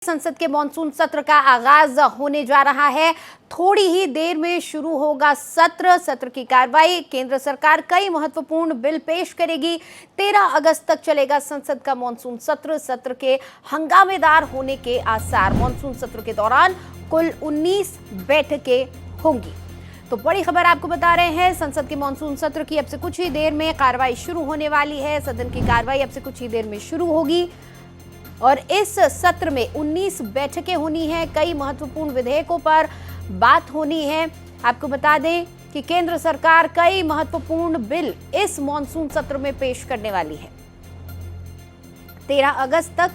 संसद के मॉनसून सत्र का आगाज होने जा रहा है। थोड़ी ही देर में शुरू होगा सत्र की कार्रवाई। केंद्र सरकार कई महत्वपूर्ण बिल पेश करेगी। 13 अगस्त तक चलेगा संसद का मॉनसून सत्र के हंगामेदार होने के आसार। मॉनसून सत्र के दौरान कुल 19 बैठकें होंगी। तो बड़ी खबर आपको बता रहे हैं, संसद के मॉनसून सत्र की अब से कुछ ही देर में कार्रवाई शुरू होने वाली है। सदन की कार्रवाई अब से कुछ ही देर में शुरू होगी और इस सत्र में 19 बैठकें होनी है। कई महत्वपूर्ण विधेयकों पर बात होनी है। आपको बता दें कि केंद्र सरकार कई महत्वपूर्ण बिल इस मॉनसून सत्र में पेश करने वाली है। 13 अगस्त तक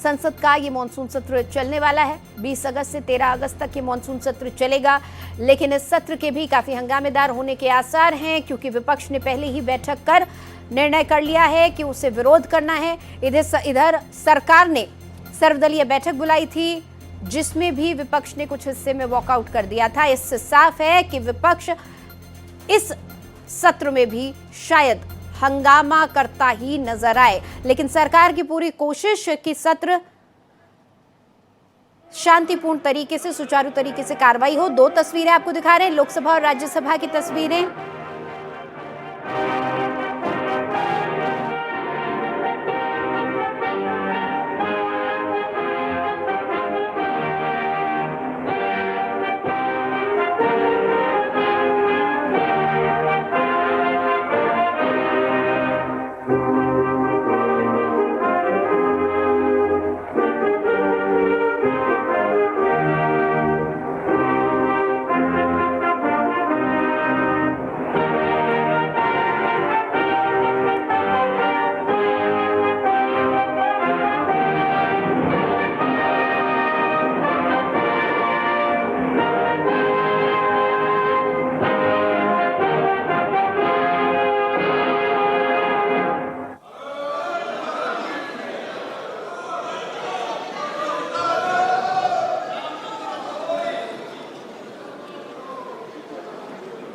संसद का ये मॉनसून सत्र चलने वाला है। 20 अगस्त से 13 अगस्त तक ये मॉनसून सत्र चलेगा, लेकिन इस सत्र के भी काफी हंगामेदार होने के आसार हैं, क्योंकि विपक्ष ने पहले ही बैठक कर निर्णय कर लिया है कि उसे विरोध करना है। इधर सरकार ने सर्वदलीय बैठक बुलाई थी, जिसमें भी विपक्ष ने कुछ हिस्से में वॉकआउट कर दिया था। इससे साफ है कि विपक्ष इस सत्र में भी शायद हंगामा करता ही नजर आए, लेकिन सरकार की पूरी कोशिश कि सत्र शांतिपूर्ण तरीके से, सुचारू तरीके से कार्रवाई हो। 2 तस्वीरें आपको दिखा रहे हैं, लोकसभा और राज्यसभा की तस्वीरें।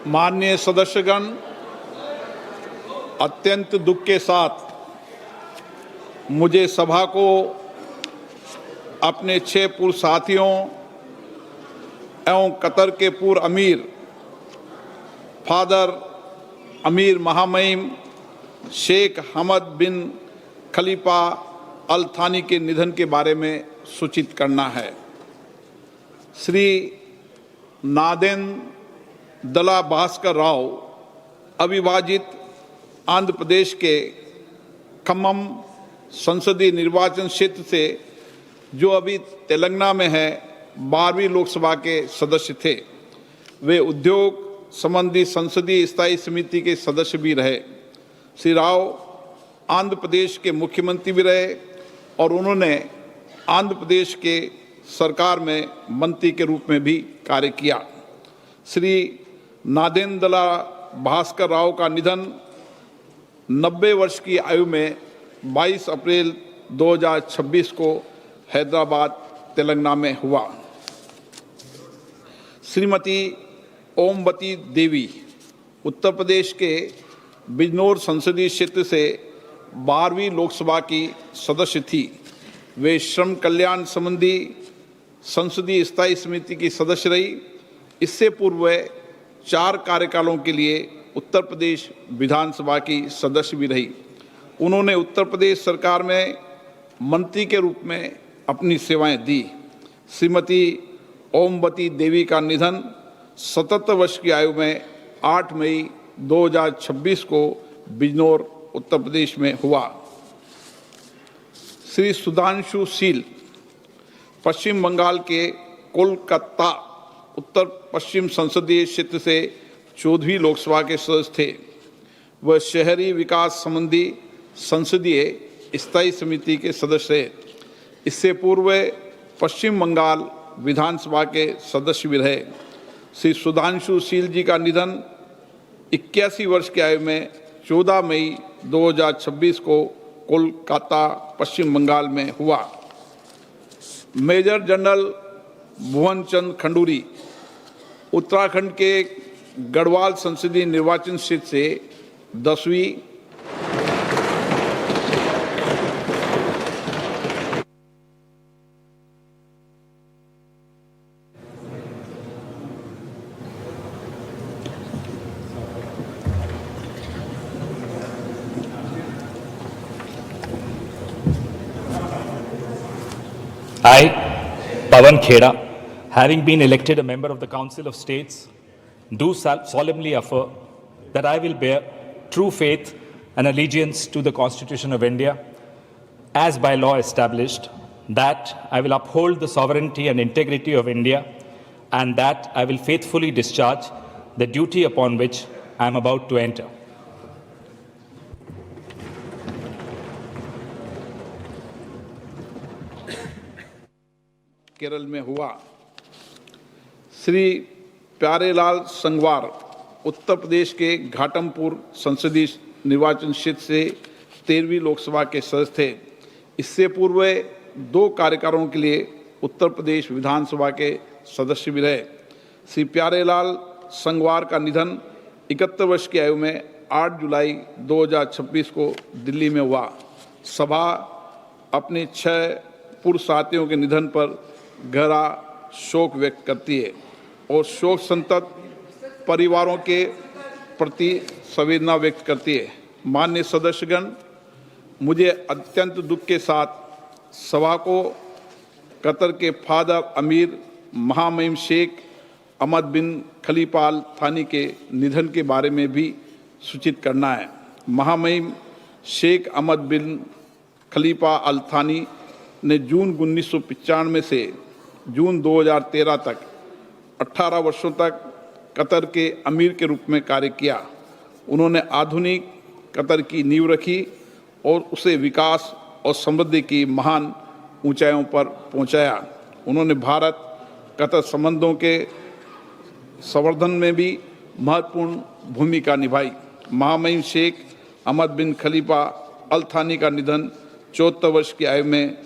माननीय सदस्यगण, अत्यंत दुख के साथ मुझे सभा को अपने 6 पूर्व साथियों एवं कतर के पूर्व अमीर फादर अमीर महामहिम शेख हमद बिन खलीफा अल थानी के निधन के बारे में सूचित करना है। श्री नादेन दला भास्कर राव अविभाजित आंध्र प्रदेश के खम्मम संसदीय निर्वाचन क्षेत्र से, जो अभी तेलंगाना में है, 12वीं लोकसभा के सदस्य थे। वे उद्योग संबंधी संसदीय स्थायी समिति के सदस्य भी रहे। श्री राव आंध्र प्रदेश के मुख्यमंत्री भी रहे और उन्होंने आंध्र प्रदेश के सरकार में मंत्री के रूप में भी कार्य किया। श्री नादेंदला भास्कर राव का निधन 90 वर्ष की आयु में 22 अप्रैल 2026 को हैदराबाद, तेलंगाना में हुआ। श्रीमती ओमवती देवी उत्तर प्रदेश के बिजनौर संसदीय क्षेत्र से 12वीं लोकसभा की सदस्य थी। वे श्रम कल्याण संबंधी संसदीय स्थायी समिति की सदस्य रही। इससे पूर्व वे 4 कार्यकालों के लिए उत्तर प्रदेश विधानसभा की सदस्य भी रही। उन्होंने उत्तर प्रदेश सरकार में मंत्री के रूप में अपनी सेवाएं दी। श्रीमती ओमवती देवी का निधन 77 वर्ष की आयु में 8 मई 2026 को बिजनौर, उत्तर प्रदेश में हुआ। श्री सुधांशु शील पश्चिम बंगाल के कोलकाता उत्तर पश्चिम संसदीय क्षेत्र से 14वीं लोकसभा के सदस्य थे। वह शहरी विकास संबंधी संसदीय स्थायी समिति के सदस्य रहे। इससे पूर्व पश्चिम बंगाल विधानसभा के सदस्य भी रहे। श्री सुधांशु शील जी का निधन 81 वर्ष की आयु में 14 मई 2026 को कोलकाता, पश्चिम बंगाल में हुआ। मेजर जनरल भुवन चंद खंडूरी उत्तराखंड के गढ़वाल संसदीय निर्वाचन क्षेत्र से 10वीं I, Pawan Kheda, having been elected a member of the Council of States, do solemnly affirm that I will bear true faith and allegiance to the Constitution of India as by law established, that I will uphold the sovereignty and integrity of India, and that I will faithfully discharge the duty upon which I am about to enter. Kerala में हुआ। श्री प्यारेलाल संगवार उत्तर प्रदेश के घाटमपुर संसदीय निर्वाचन क्षेत्र से 13वीं लोकसभा के सदस्य थे। इससे पूर्व 2 कार्यकालों के लिए उत्तर प्रदेश विधानसभा के सदस्य भी रहे। श्री प्यारेलाल संगवार का निधन 71 वर्ष की आयु में 8 जुलाई 2026 को दिल्ली में हुआ। सभा अपने 6 पूर्व साथियों के निधन पर गहरा शोक व्यक्त करती है और शोक संतप्त परिवारों के प्रति संवेदना व्यक्त करती है। माननीय सदस्यगण, मुझे अत्यंत दुख के साथ सभा को कतर के फादर अमीर महामहिम शेख अहमद बिन खलीफा अल थानी के निधन के बारे में भी सूचित करना है। महामहिम शेख अहमद बिन खलीफा अल थानी ने जून 1995 से जून 2013 तक 18 वर्षों तक कतर के अमीर के रूप में कार्य किया। उन्होंने आधुनिक कतर की नींव रखी और उसे विकास और समृद्धि की महान ऊंचाइयों पर पहुंचाया। उन्होंने भारत कतर संबंधों के संवर्धन में भी महत्वपूर्ण भूमिका निभाई। महामहिम शेख अहमद बिन खलीफा अल थानी का निधन 74 वर्ष की आयु में।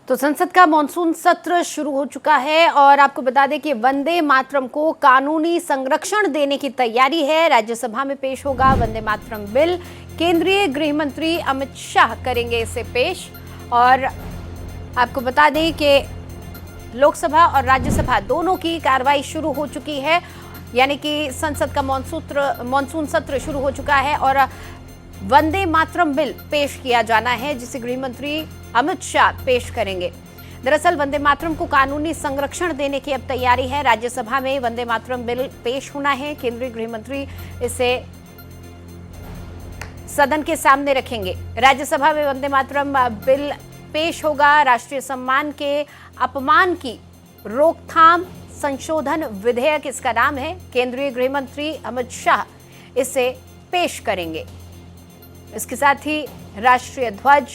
तो संसद का मॉनसून सत्र शुरू हो चुका है और आपको बता दें कि वंदे मातरम को कानूनी संरक्षण देने की तैयारी है। राज्यसभा में पेश होगा वंदे मातरम बिल। केंद्रीय गृह मंत्री अमित शाह करेंगे इसे पेश। और आपको बता दें कि लोकसभा और राज्यसभा दोनों की कार्रवाई शुरू हो चुकी है, यानी कि संसद का मॉनसून सत्र शुरू हो चुका है और वंदे मातरम बिल पेश किया जाना है, जिसे गृह मंत्री अमित शाह पेश करेंगे। दरअसल वंदे मातरम को कानूनी संरक्षण देने की अब तैयारी है। राज्यसभा में वंदे मातरम बिल पेश होना है। केंद्रीय गृह मंत्री इसे सदन के सामने रखेंगे। राज्यसभा में वंदे मातरम बिल पेश होगा। राष्ट्रीय सम्मान के अपमान की रोकथाम संशोधन विधेयक इसका नाम है। केंद्रीय गृह मंत्री अमित शाह इसे पेश करेंगे। इसके साथ ही राष्ट्रीय ध्वज,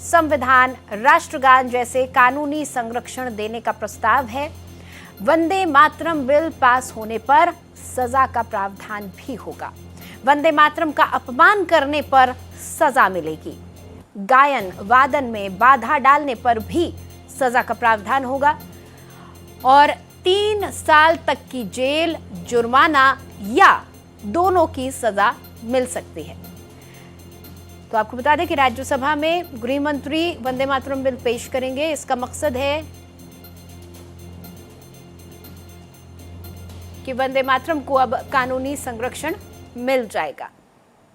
संविधान, राष्ट्रगान जैसे कानूनी संरक्षण देने का प्रस्ताव है। वंदे मातरम बिल पास होने पर सजा का प्रावधान भी होगा। वंदे मातरम का अपमान करने पर सजा मिलेगी। गायन वादन में बाधा डालने पर भी सजा का प्रावधान होगा और 3 साल तक की जेल, जुर्माना या दोनों की सजा मिल सकती है। तो आपको बता दें कि राज्यसभा में गृह मंत्री वंदे मातरम बिल पेश करेंगे। इसका मकसद है कि वंदे मातरम को अब कानूनी संरक्षण मिल जाएगा।